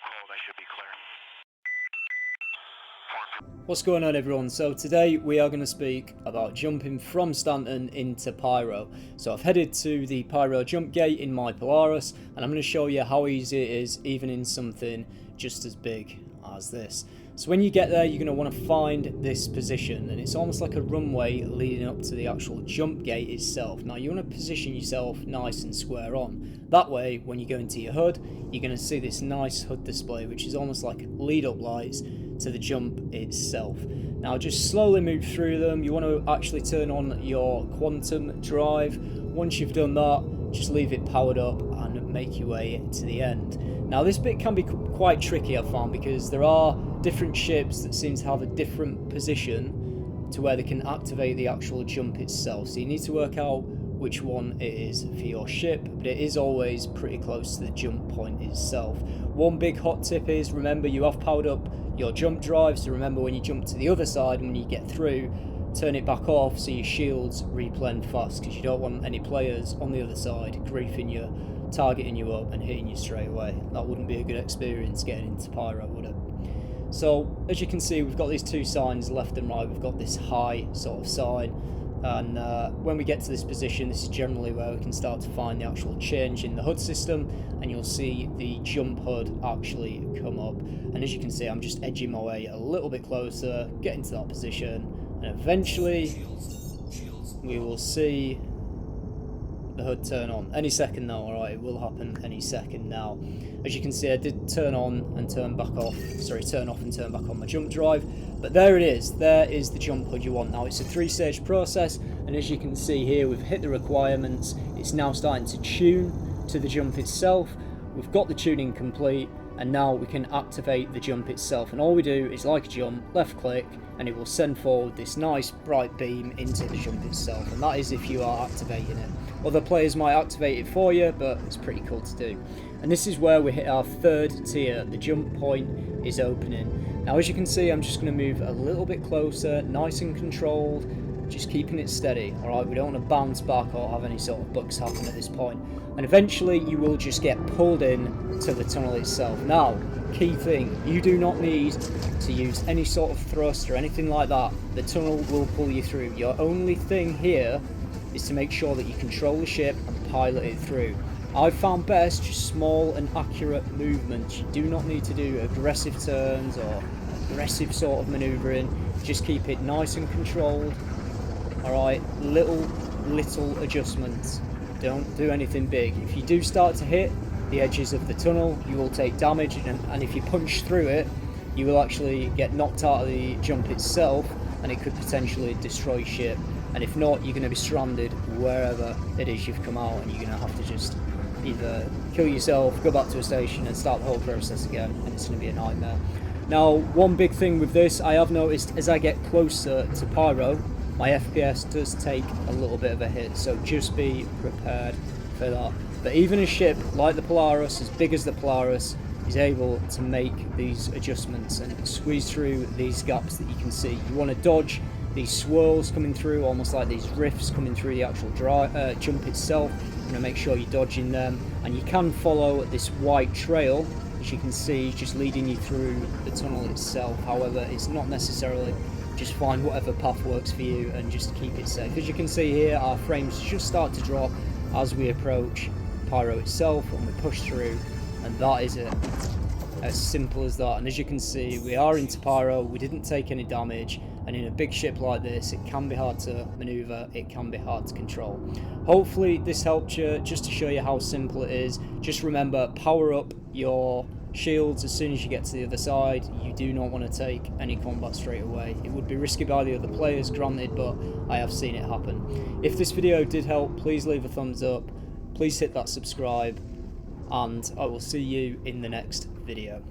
hold, I should be clear. What's going on, everyone? So today we are going to speak about jumping from Stanton into Pyro. So I've headed to the Pyro Jump Gate in my Polaris, and I'm going to show you how easy it is even in something just as big as this. So when you get there, you're going to want to find this position, and it's almost like a runway leading up to the actual jump gate itself. Now you want to position yourself nice and square on. That way, when you go into your HUD, you're going to see this nice HUD display, which is almost like lead up lights to the jump itself. Now just slowly move through them. You want to actually turn on your quantum drive. Once you've done that, just leave it powered up and make your way to the end. Now this bit can be quite tricky, I've found, because there are different ships that seem to have a different position to where they can activate the actual jump itself. So you need to work out which one it is for your ship, but it is always pretty close to the jump point itself. One big hot tip is, remember, you have powered up your jump drive, so remember when you jump to the other side and when you get through, turn it back off so your shields replenish fast, because you don't want any players on the other side griefing you, targeting you up and hitting you straight away. That wouldn't be a good experience getting into Pyro, would it? So as you can see, we've got these two signs left and right. We've got this high sort of sign, and when we get to this position, this is generally where we can start to find the actual change in the HUD system, and you'll see the jump HUD actually come up. And as you can see, I'm just edging my way a little bit closer, getting to that position, and eventually we will see the HUD turn on any second now. Alright, it will happen any second now. As you can see, I did turn on and turn back off, turn off and turn back on my jump drive, but there it is. There is the jump HUD you want. Now it's a 3-stage process, and as you can see here, we've hit the requirements. It's now starting to tune to the jump itself. We've got the tuning complete, and now we can activate the jump itself, and all we do is, like a jump, left click, and it will send forward this nice bright beam into the jump itself, and that is if you are activating it. Other players might activate it for you, but it's pretty cool to do. And this is where we hit our third tier. The jump point is opening. Now as you can see, I'm just going to move a little bit closer, nice and controlled, just keeping it steady. Alright, we don't want to bounce back or have any sort of bugs happen at this point. And eventually you will just get pulled in to the tunnel itself. Now, key thing, you do not need to use any sort of thrust or anything like that. The tunnel will pull you through. Your only thing here is to make sure that you control the ship and pilot it through. I've found best just small and accurate movements. You do not need to do aggressive turns or aggressive sort of manoeuvring. Just keep it nice and controlled. Alright, little adjustments. Don't do anything big. If you do start to hit the edges of the tunnel, you will take damage, and if you punch through it, you will actually get knocked out of the jump itself, and it could potentially destroy ship. And if not, you're going to be stranded wherever it is you've come out, and you're going to have to just either kill yourself, go back to a station and start the whole process again, and it's going to be a nightmare. Now, one big thing with this, I have noticed as I get closer to Pyro, my FPS does take a little bit of a hit, so just be prepared for that. But even a ship like the Polaris, as big as the Polaris, is able to make these adjustments and squeeze through these gaps that you can see. You want to dodge these swirls coming through, almost like these rifts coming through the actual jump itself. You want to make sure you're dodging them, and you can follow this white trail, as you can see, just leading you through the tunnel itself. However, it's not necessarily. Just find whatever path works for you and just keep it safe. As you can see here, our frames just start to drop as we approach Pyro itself, and we push through, and that is it. As simple as that. And as you can see, we are into Pyro, we didn't take any damage, and in a big ship like this, it can be hard to maneuver, it can be hard to control. Hopefully this helped you, just to show you how simple it is. Just remember, power up your shields as soon as you get to the other side. You do not want to take any combat straight away. It would be risky by the other players, granted, but I have seen it happen. If this video did help, please leave a thumbs up, please hit that subscribe, and I will see you in the next video.